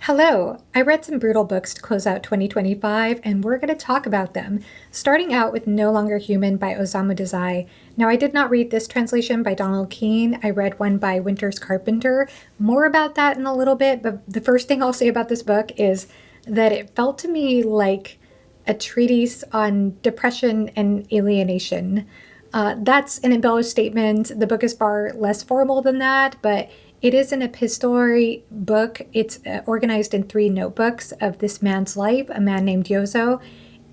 Hello! I read some brutal books to close out 2025, and we're going to talk about them, starting out with No Longer Human by Ozamu Dazai. Now, I did not read this translation by Donald Keene. I read one by Winters Carpenter. More about that in a little bit, but the first thing I'll say about this book is that it felt to me like a treatise on depression and alienation. That's an embellished statement. The book is far less formal than that, but it is an epistolary book. It's organized in 3 notebooks of this man's life, a man named Yozo.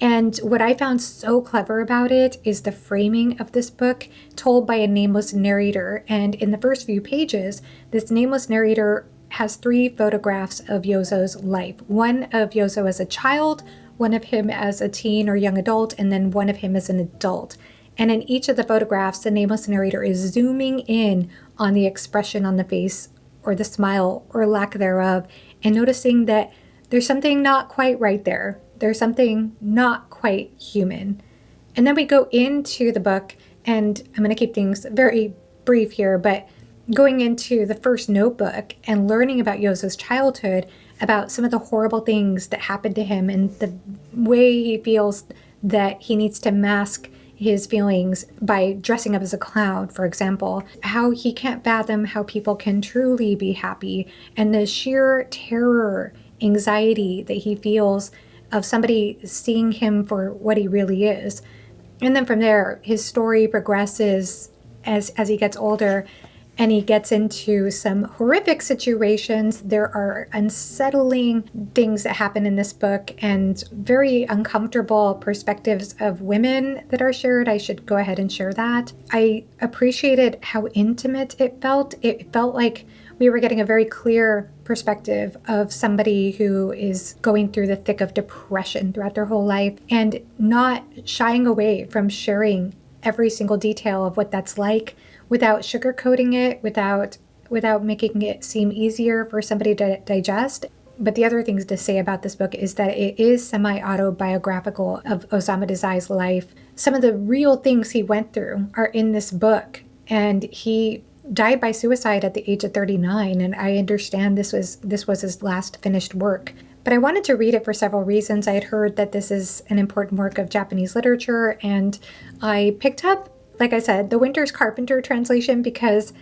And what I found so clever about it is the framing of this book, told by a nameless narrator. And in the first few pages, this nameless narrator has 3 photographs of Yozo's life. One of Yozo as a child, one of him as a teen or young adult, and then one of him as an adult. And in each of the photographs, the nameless narrator is zooming in on the expression on the face, or the smile, or lack thereof, and noticing that there's something not quite right there. There's something not quite human. And then we go into the book, and I'm going to keep things very brief here, but going into the first notebook and learning about Yozo's childhood, about some of the horrible things that happened to him, and the way he feels that he needs to mask his feelings by dressing up as a clown, for example, how he can't fathom how people can truly be happy, and the sheer terror, anxiety that he feels of somebody seeing him for what he really is. And then from there, his story progresses as he gets older, and he gets into some horrific situations. There are unsettling things that happen in this book and very uncomfortable perspectives of women that are shared. I should go ahead and share that. I appreciated how intimate it felt. It felt like we were getting a very clear perspective of somebody who is going through the thick of depression throughout their whole life and not shying away from sharing every single detail of what that's like, without sugarcoating it, without making it seem easier for somebody to digest. But the other things to say about this book is that it is semi-autobiographical of Osamu Dazai's life. Some of the real things he went through are in this book, and he died by suicide at the age of 39, and I understand this was his last finished work. But I wanted to read it for several reasons. I had heard that this is an important work of Japanese literature, and I picked up, like I said, the Winters Carpenter translation because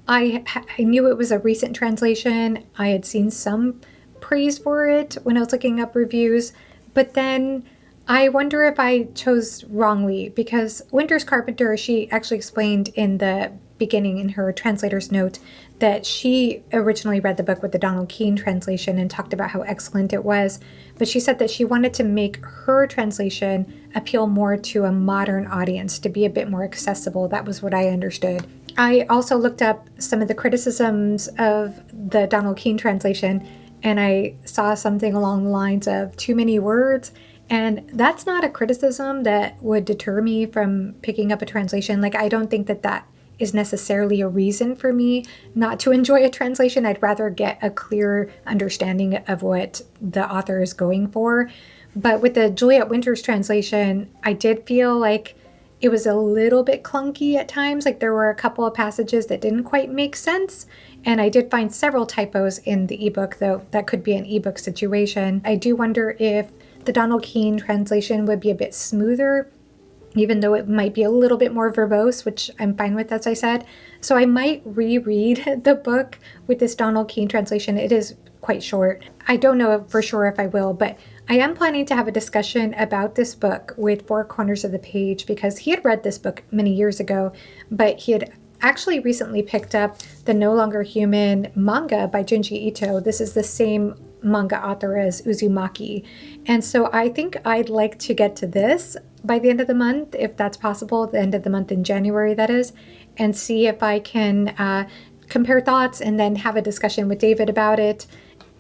I knew it was a recent translation. I had seen some praise for it when I was looking up reviews, but then I wonder if I chose wrongly, because Winters Carpenter, she actually explained in the beginning in her translator's note that she originally read the book with the Donald Keene translation and talked about how excellent it was, but she said that she wanted to make her translation appeal more to a modern audience, to be a bit more accessible. That was what I understood. I also looked up some of the criticisms of the Donald Keene translation, and I saw something along the lines of too many words. And that's not a criticism that would deter me from picking up a translation. Like, I don't think that is necessarily a reason for me not to enjoy a translation. I'd rather get a clear understanding of what the author is going for. But with the Juliet Winters translation, I did feel like it was a little bit clunky at times. Like, there were a couple of passages that didn't quite make sense. And I did find several typos in the ebook, though that could be an ebook situation. I do wonder if the Donald Keene translation would be a bit smoother, even though it might be a little bit more verbose, which I'm fine with, as I said. So I might reread the book with this Donald Keene translation. It is quite short. I don't know for sure if I will, but I am planning to have a discussion about this book with Four Corners of the Page, because he had read this book many years ago, but he had actually recently picked up the No Longer Human manga by Junji Ito. This is the same manga author as Uzumaki. And so I think I'd like to get to this by the end of the month, if that's possible, the end of the month in January, that is, and see if I can compare thoughts and then have a discussion with David about it,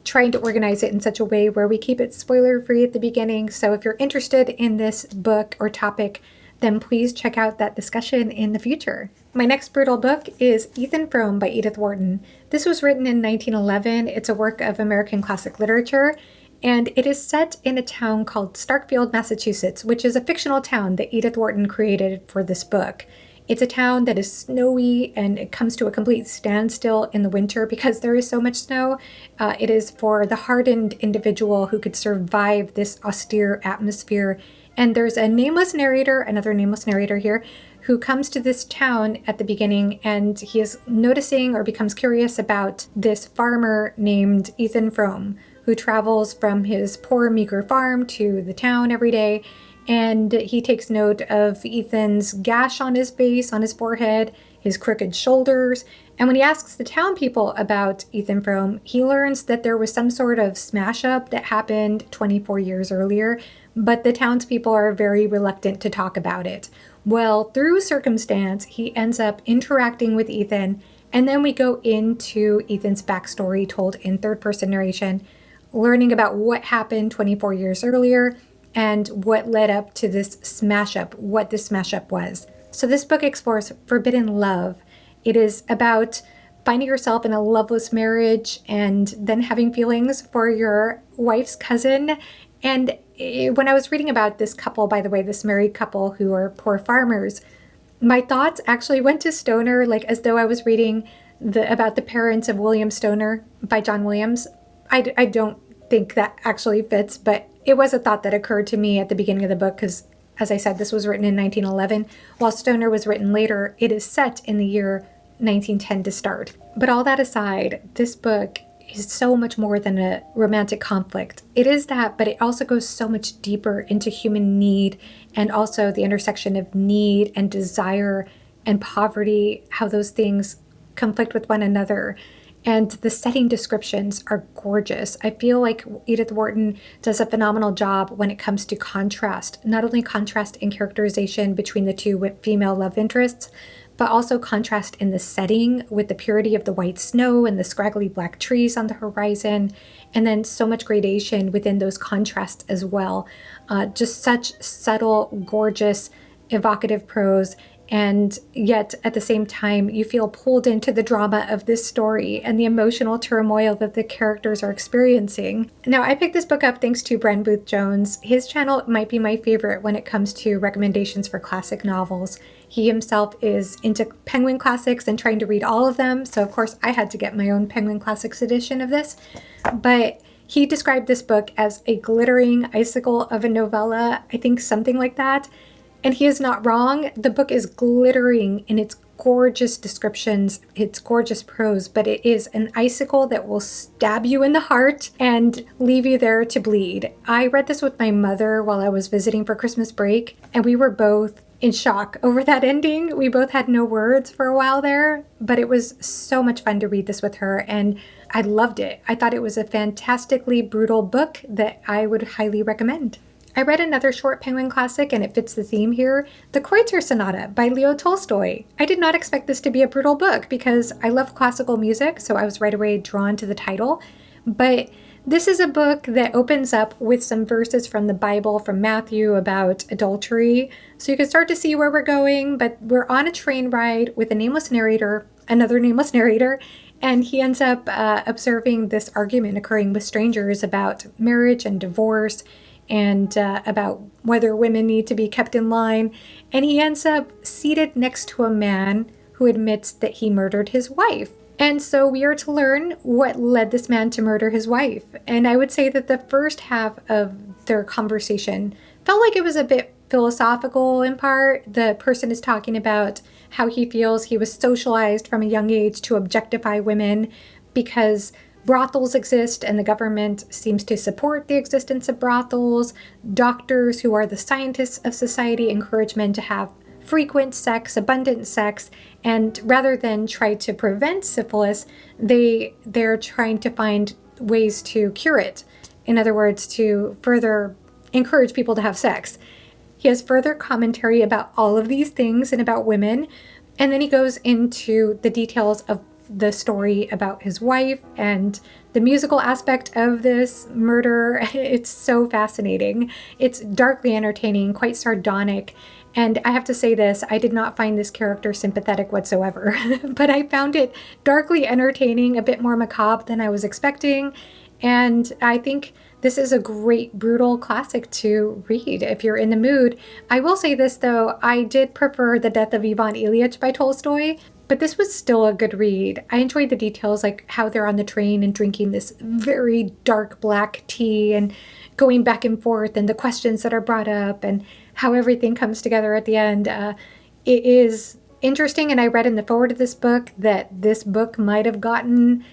trying to organize it in such a way where we keep it spoiler-free at the beginning. So if you're interested in this book or topic, then please check out that discussion in the future. My next brutal book is Ethan Frome by Edith Wharton. This was written in 1911. It's a work of American classic literature, and it is set in a town called Starkfield, Massachusetts, which is a fictional town that Edith Wharton created for this book. It's a town that is snowy, and it comes to a complete standstill in the winter because there is so much snow. It is for the hardened individual who could survive this austere atmosphere. And there's a nameless narrator, another nameless narrator here, who comes to this town at the beginning, and he is noticing or becomes curious about this farmer named Ethan Frome, who travels from his poor, meager farm to the town every day. And he takes note of Ethan's gash on his face, on his forehead, his crooked shoulders. And when he asks the town people about Ethan Frome, he learns that there was some sort of smash up that happened 24 years earlier, but the townspeople are very reluctant to talk about it. Well, through circumstance, he ends up interacting with Ethan, and then we go into Ethan's backstory told in third-person narration, learning about what happened 24 years earlier and what led up to this smash-up, what this smash-up was. So this book explores forbidden love. It is about finding yourself in a loveless marriage and then having feelings for your wife's cousin. And when I was reading about this couple, by the way, this married couple who are poor farmers, my thoughts actually went to Stoner, like as though I was reading about the parents of William Stoner by John Williams. I don't think that actually fits, but it was a thought that occurred to me at the beginning of the book because, as I said, this was written in 1911. While Stoner was written later, it is set in the year 1910 to start. But all that aside, this book is so much more than a romantic conflict. It is that, but it also goes so much deeper into human need and also the intersection of need and desire and poverty, how those things conflict with one another. And the setting descriptions are gorgeous. I feel like Edith Wharton does a phenomenal job when it comes to contrast, not only contrast in characterization between the two female love interests, but also contrast in the setting with the purity of the white snow and the scraggly black trees on the horizon, and then so much gradation within those contrasts as well. Just such subtle, gorgeous, evocative prose, and yet at the same time you feel pulled into the drama of this story and the emotional turmoil that the characters are experiencing. Now, I picked this book up thanks to Bren Booth Jones. His channel might be my favorite when it comes to recommendations for classic novels. He himself is into Penguin Classics and trying to read all of them, so of course I had to get my own Penguin Classics edition of this. But he described this book as a glittering icicle of a novella, I think something like that. And he is not wrong. The book is glittering in its gorgeous descriptions, its gorgeous prose, but it is an icicle that will stab you in the heart and leave you there to bleed. I read this with my mother while I was visiting for Christmas break, and we were both in shock over that ending. We both had no words for a while there, but it was so much fun to read this with her, and I loved it. I thought it was a fantastically brutal book that I would highly recommend. I read another short Penguin classic, and it fits the theme here, The Kreutzer Sonata by Leo Tolstoy. I did not expect this to be a brutal book because I love classical music, so I was right away drawn to the title. But this is a book that opens up with some verses from the Bible, from Matthew, about adultery. So you can start to see where we're going, but we're on a train ride with a nameless narrator, another nameless narrator, and he ends up observing this argument occurring with strangers about marriage and divorce, and about whether women need to be kept in line. And he ends up seated next to a man who admits that he murdered his wife. And so we are to learn what led this man to murder his wife. And I would say that the first half of their conversation felt like it was a bit philosophical in part. The person is talking about how he feels he was socialized from a young age to objectify women because brothels exist and the government seems to support the existence of brothels. Doctors, who are the scientists of society, encourage men to have frequent sex, abundant sex, and rather than try to prevent syphilis, they're trying to find ways to cure it. In other words, to further encourage people to have sex. He has further commentary about all of these things and about women, and then he goes into the details of the story about his wife and the musical aspect of this murder. It's so fascinating. It's darkly entertaining, quite sardonic. And I have to say this, I did not find this character sympathetic whatsoever, but I found it darkly entertaining, a bit more macabre than I was expecting. And I think this is a great, brutal classic to read if you're in the mood. I will say this, though, I did prefer The Death of Ivan Ilyich by Tolstoy, but this was still a good read. I enjoyed the details, like how they're on the train and drinking this very dark black tea and going back and forth, and the questions that are brought up, and how everything comes together at the end. It is interesting, and I read in the foreword of this book that this book might have gotten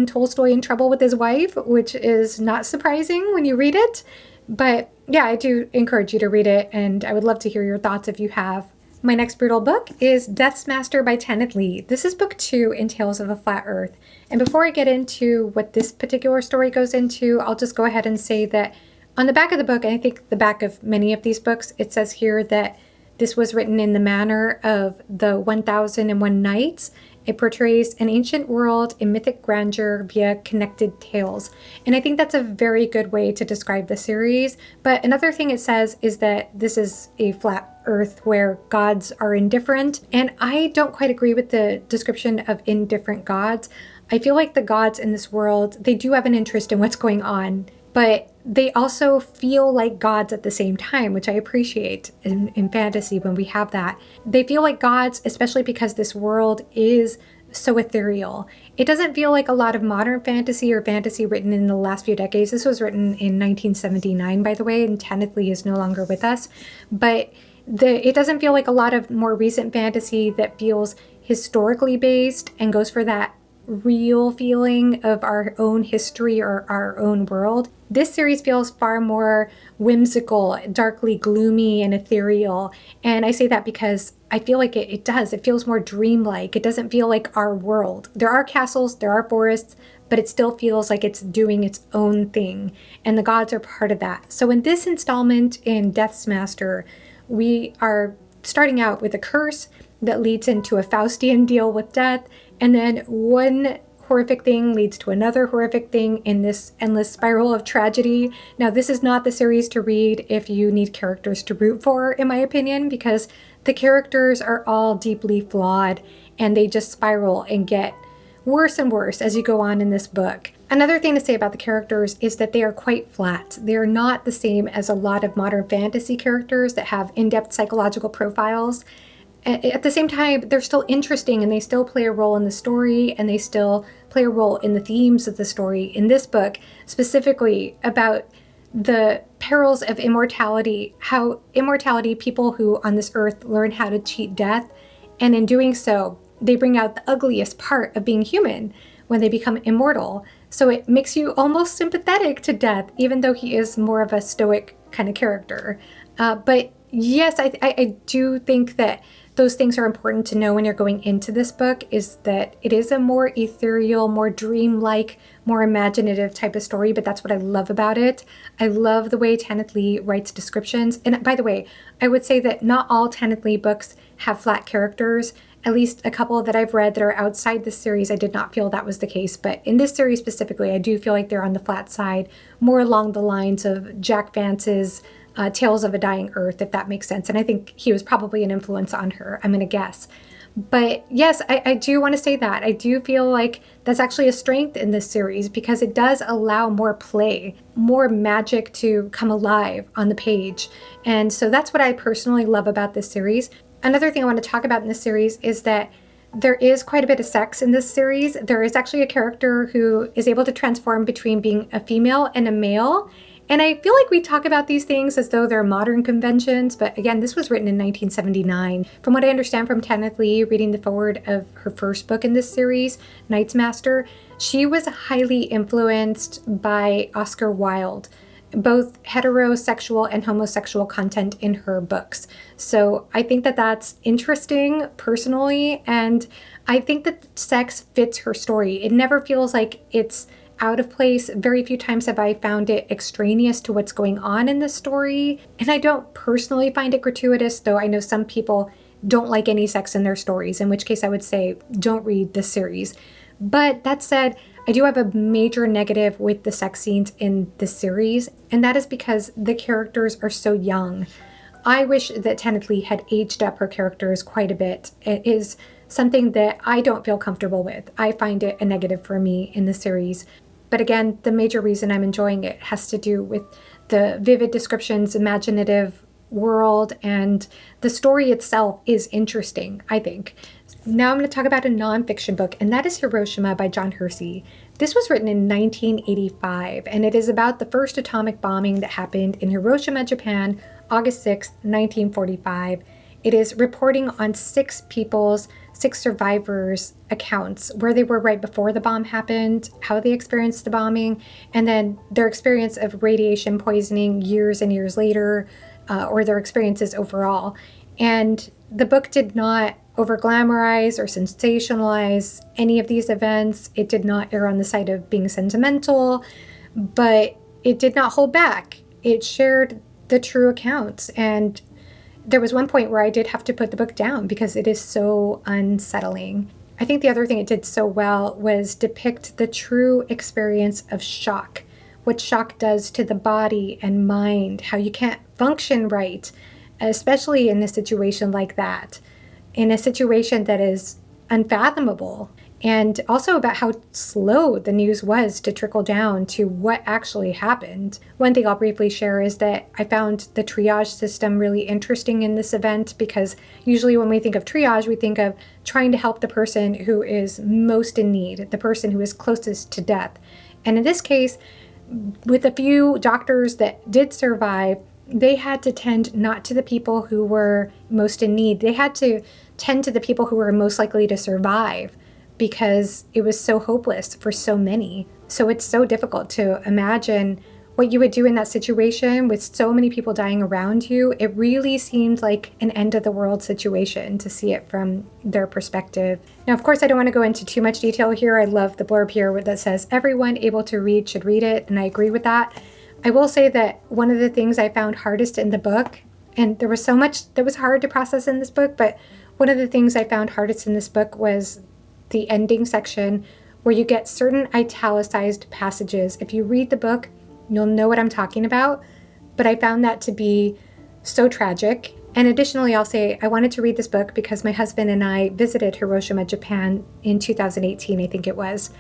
Tolstoy in trouble with his wife, which is not surprising when you read it. But yeah, I do encourage you to read it, and I would love to hear your thoughts if you have. My next brutal book is Death's Master by Tanith Lee. This is book 2 in Tales of a Flat Earth. And before I get into what this particular story goes into, I'll just go ahead and say that on the back of the book, and I think the back of many of these books, it says here that this was written in the manner of the 1001 Nights. It portrays an ancient world in mythic grandeur via connected tales. And I think that's a very good way to describe the series. But another thing it says is that this is a flat earth where gods are indifferent. And I don't quite agree with the description of indifferent gods. I feel like the gods in this world, they do have an interest in what's going on, but they also feel like gods at the same time, which I appreciate in fantasy when we have that. They feel like gods, especially because this world is so ethereal. It doesn't feel like a lot of modern fantasy or fantasy written in the last few decades. This was written in 1979, by the way, and Tanith Lee is no longer with us. But it doesn't feel like a lot of more recent fantasy that feels historically based and goes for that real feeling of our own history or our own world. This series feels far more whimsical, darkly gloomy, and ethereal. And I say that because I feel like it does. It feels more dreamlike. It doesn't feel like our world. There are castles, there are forests, but it still feels like it's doing its own thing. And the gods are part of that. So in this installment in Death's Master, we are starting out with a curse that leads into a Faustian deal with death. And then one horrific thing leads to another horrific thing in this endless spiral of tragedy. Now, this is not the series to read if you need characters to root for, in my opinion, because the characters are all deeply flawed and they just spiral and get worse and worse as you go on in this book. Another thing to say about the characters is that they are quite flat. They're not the same as a lot of modern fantasy characters that have in-depth psychological profiles. At the same time, they're still interesting and they still play a role in the story and they still play a role in the themes of the story. In this book, specifically about the perils of immortality, how immortality, people who on this earth learn how to cheat death, and in doing so, they bring out the ugliest part of being human when they become immortal. So it makes you almost sympathetic to Death, even though he is more of a stoic kind of character. But yes, I do think that those things are important to know when you're going into this book, is that it is a more ethereal, more dreamlike, more imaginative type of story, but that's what I love about it. I love the way Tanith Lee writes descriptions. And by the way, I would say that not all Tanith Lee books have flat characters. At least a couple that I've read that are outside this series, I did not feel that was the case. But in this series specifically, I do feel like they're on the flat side, more along the lines of Jack Vance's Tales of a Dying Earth, if that makes sense. And I think he was probably an influence on her, I'm going to guess. But yes, I do want to say that. I do feel like that's actually a strength in this series because it does allow more play, more magic to come alive on the page. And so that's what I personally love about this series. Another thing I want to talk about in this series is that there is quite a bit of sex in this series. There is actually a character who is able to transform between being a female and a male. And I feel like we talk about these things as though they're modern conventions, but again, this was written in 1979. From what I understand from Tanith Lee, reading the foreword of her first book in this series, Knight's Master, she was highly influenced by Oscar Wilde, both heterosexual and homosexual content in her books. So I think that that's interesting personally, and I think that sex fits her story. It never feels like it's out of place. Very few times have I found it extraneous to what's going on in the story. And I don't personally find it gratuitous, though I know some people don't like any sex in their stories, in which case I would say don't read this series. But that said, I do have a major negative with the sex scenes in this series, and that is because the characters are so young. I wish that Tanith Lee had aged up her characters quite a bit. It is something that I don't feel comfortable with. I find it a negative for me in the series. But again, the major reason I'm enjoying it has to do with the vivid descriptions, imaginative world, and the story itself is interesting, I think. Now I'm going to talk about a nonfiction book, and that is Hiroshima by John Hersey. This was written in 1985, and it is about the first atomic bombing that happened in Hiroshima, Japan, August 6, 1945. It is reporting on six survivors' accounts, where they were right before the bomb happened, how they experienced the bombing, and then their experience of radiation poisoning years and years later, or their experiences overall. And the book did not over-glamorize or sensationalize any of these events. It did not err on the side of being sentimental, but it did not hold back. It shared the true accounts, and there was one point where I did have to put the book down because it is so unsettling. I think the other thing it did so well was depict the true experience of shock, what shock does to the body and mind, how you can't function right, especially in a situation like that, in a situation that is unfathomable, and also about how slow the news was to trickle down to what actually happened. One thing I'll briefly share is that I found the triage system really interesting in this event, because usually when we think of triage, we think of trying to help the person who is most in need, the person who is closest to death. And in this case, with a few doctors that did survive, they had to tend not to the people who were most in need. They had to tend to the people who were most likely to survive, because it was so hopeless for so many. So it's so difficult to imagine what you would do in that situation with so many people dying around you. It really seemed like an end of the world situation to see it from their perspective. Now, of course, I don't want to go into too much detail here. I love the blurb here that says everyone able to read should read it, and I agree with that. I will say that one of the things I found hardest in the book, and there was so much that was hard to process in this book, but one of the things I found hardest in this book was the ending section, where you get certain italicized passages. If you read the book, you'll know what I'm talking about, but I found that to be so tragic. And additionally, I'll say I wanted to read this book because my husband and I visited Hiroshima, Japan in 2018, I think it was.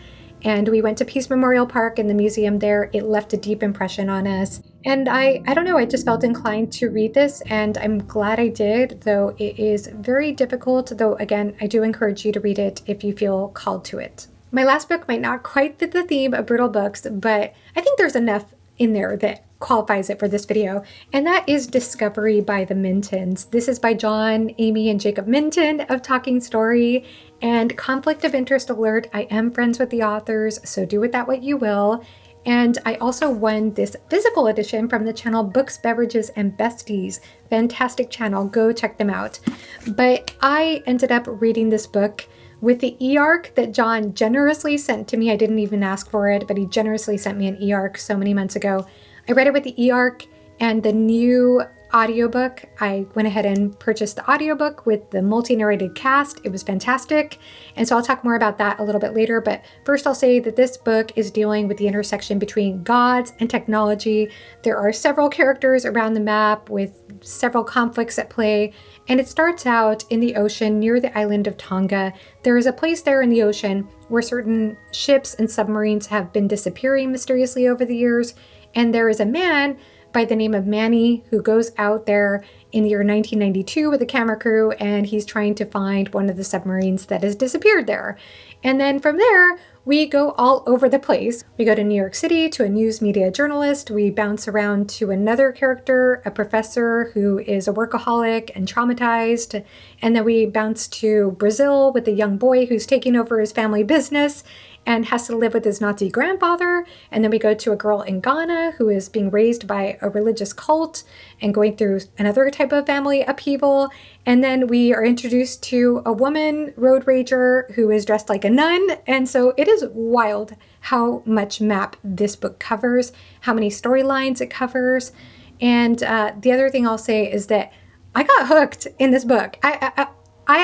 And we went to Peace Memorial Park and the museum there. It left a deep impression on us. And I don't know, I just felt inclined to read this, and I'm glad I did, though it is very difficult, though again, I do encourage you to read it if you feel called to it. My last book might not quite fit the theme of brutal books, but I think there's enough in there that qualifies it for this video, and that is Discovery by the Mintons. This is by John, Amy, and Jacob Minton of Talking Story. And conflict of interest alert, I am friends with the authors, so do with that what you will. And I also won this physical edition from the channel Books, Beverages, and Besties. Fantastic channel, go check them out. But I ended up reading this book with the e-arc that John generously sent to me. I didn't even ask for it, but he generously sent me an e-arc so many months ago. I read it with the e-arc and the new audiobook. I went ahead and purchased the audiobook with the multi-narrated cast. It was fantastic. And so I'll talk more about that a little bit later. But first I'll say that this book is dealing with the intersection between gods and technology. There are several characters around the map with several conflicts at play. And it starts out in the ocean near the island of Tonga. There is a place there in the ocean where certain ships and submarines have been disappearing mysteriously over the years. And there is a man by the name of Manny who goes out there in the year 1992 with a camera crew, and he's trying to find one of the submarines that has disappeared there. And then from there, we go all over the place. We go to New York City to a news media journalist. We bounce around to another character, a professor who is a workaholic and traumatized. And then we bounce to Brazil with a young boy who's taking over his family business and has to live with his Nazi grandfather. And then we go to a girl in Ghana who is being raised by a religious cult and going through another type of family upheaval. And then we are introduced to a woman road rager who is dressed like a nun. And so it is wild how much map this book covers, how many storylines it covers. And the other thing I'll say is that I got hooked in this book. I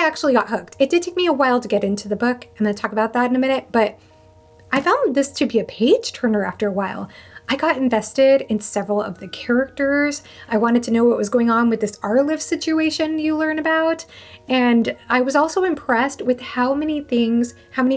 actually got hooked. It did take me a while to get into the book. I'm going to talk about that in a minute, but I found this to be a page turner after a while. I got invested in several of the characters. I wanted to know what was going on with this Arliv situation you learn about. And I was also impressed with how many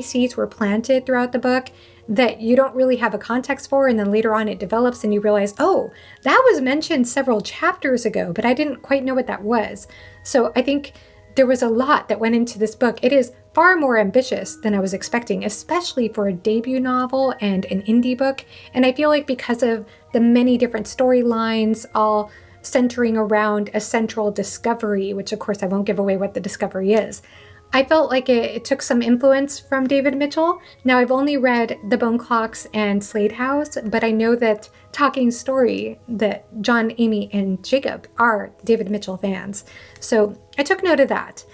seeds were planted throughout the book that you don't really have a context for, and then later on it develops and you realize, oh, that was mentioned several chapters ago, but I didn't quite know what that was. So I think there was a lot that went into this book. It is far more ambitious than I was expecting, especially for a debut novel and an indie book. And I feel like because of the many different storylines, all centering around a central discovery, which of course I won't give away what the discovery is, I felt like it took some influence from David Mitchell. Now, I've only read The Bone Clocks and Slade House, but I know that Talking Story, that John, Amy, and Jacob are David Mitchell fans. So I took note of that.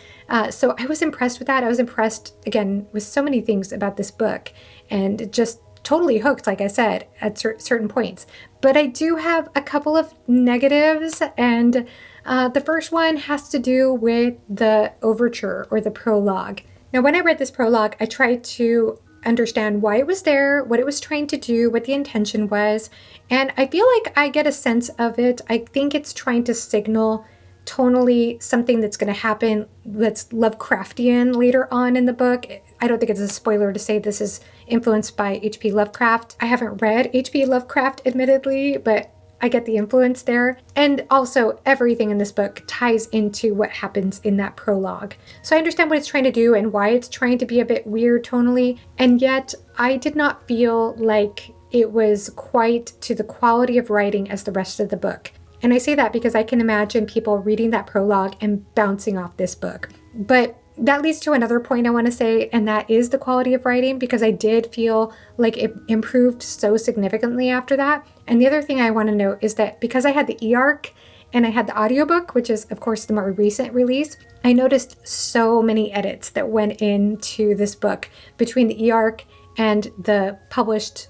So I was impressed with that. I was impressed, again, with so many things about this book, and just totally hooked, like I said, at certain points. But I do have a couple of negatives, and the first one has to do with the overture or the prologue. Now, when I read this prologue, I tried to understand why it was there, what it was trying to do, what the intention was, and I feel like I get a sense of it. I think it's trying to signal tonally something that's going to happen that's Lovecraftian later on in the book. I don't think it's a spoiler to say this is influenced by H.P. Lovecraft. I haven't read H.P. Lovecraft, admittedly, but I get the influence there. And also, everything in this book ties into what happens in that prologue. So I understand what it's trying to do and why it's trying to be a bit weird tonally, and yet I did not feel like it was quite to the quality of writing as the rest of the book. And I say that because I can imagine people reading that prologue and bouncing off this book. But that leads to another point I want to say, and that is the quality of writing, because I did feel like it improved so significantly after that. And the other thing I want to note is that because I had the e-arc and I had the audiobook, which is, of course, the more recent release, I noticed so many edits that went into this book between the e-arc and the published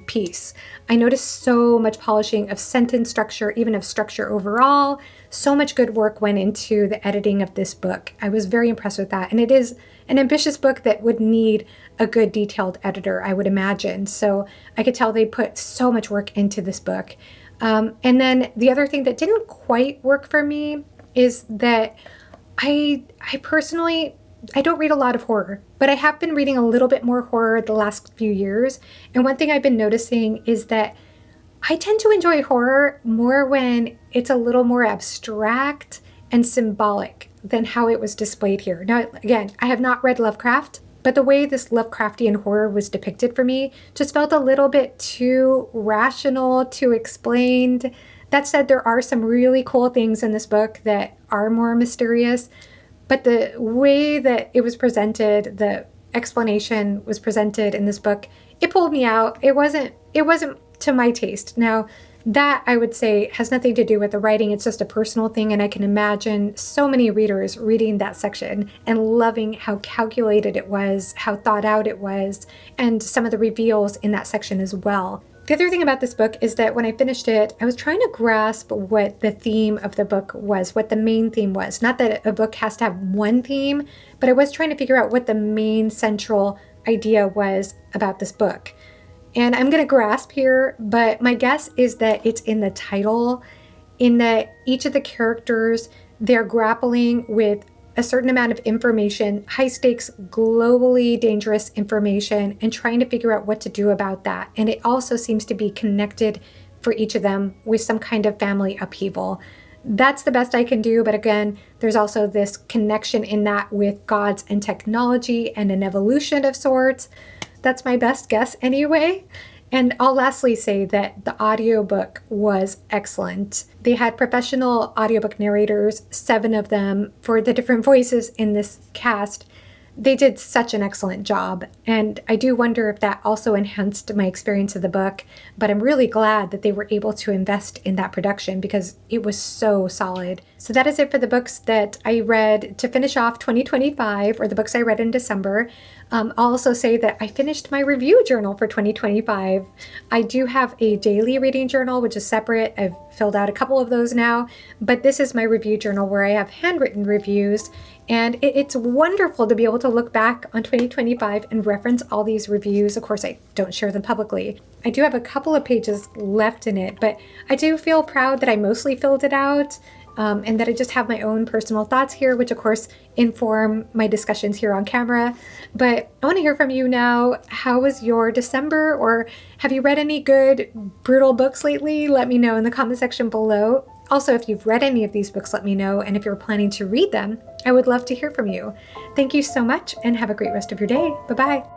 piece. I noticed so much polishing of sentence structure, even of structure overall. So much good work went into the editing of this book. I was very impressed with that. And it is an ambitious book that would need a good detailed editor, I would imagine. So I could tell they put so much work into this book. And then the other thing that didn't quite work for me is that I personally, I don't read a lot of horror, but I have been reading a little bit more horror the last few years. And one thing I've been noticing is that I tend to enjoy horror more when it's a little more abstract and symbolic than how it was displayed here. Now, again, I have not read Lovecraft, but the way this Lovecraftian horror was depicted for me just felt a little bit too rational, too explained. That said, there are some really cool things in this book that are more mysterious. But the way that it was presented, the explanation was presented in this book, it pulled me out. It wasn't to my taste. Now, that I would say has nothing to do with the writing. It's just a personal thing. And I can imagine so many readers reading that section and loving how calculated it was, how thought out it was, and some of the reveals in that section as well. The other thing about this book is that when I finished it, I was trying to grasp what the theme of the book was, what the main theme was. Not that a book has to have one theme, but I was trying to figure out what the main central idea was about this book. And I'm going to grasp here, but my guess is that it's in the title, in that each of the characters, they're grappling with a certain amount of information, high stakes, globally dangerous information, and trying to figure out what to do about that. And it also seems to be connected for each of them with some kind of family upheaval. That's the best I can do. But again, there's also this connection in that with gods and technology and an evolution of sorts. That's my best guess anyway. And I'll lastly say that the audiobook was excellent. They had professional audiobook narrators, 7 of them, for the different voices in this cast. They did such an excellent job, and I do wonder if that also enhanced my experience of the book, but I'm really glad that they were able to invest in that production because it was so solid. So that is it for the books that I read to finish off 2025, or the books I read in December. I'll also say that I finished my review journal for 2025. I do have a daily reading journal, which is separate. I've filled out a couple of those now, but this is my review journal where I have handwritten reviews. And it's wonderful to be able to look back on 2025 and reference all these reviews. Of course, I don't share them publicly. I do have a couple of pages left in it, but I do feel proud that I mostly filled it out. and that I just have my own personal thoughts here, which of course inform my discussions here on camera. But I want to hear from you now. How was your December, or have you read any good brutal books lately? Let me know in the comment section below. Also, if you've read any of these books, let me know. And if you're planning to read them, I would love to hear from you. Thank you so much and have a great rest of your day. Bye-bye.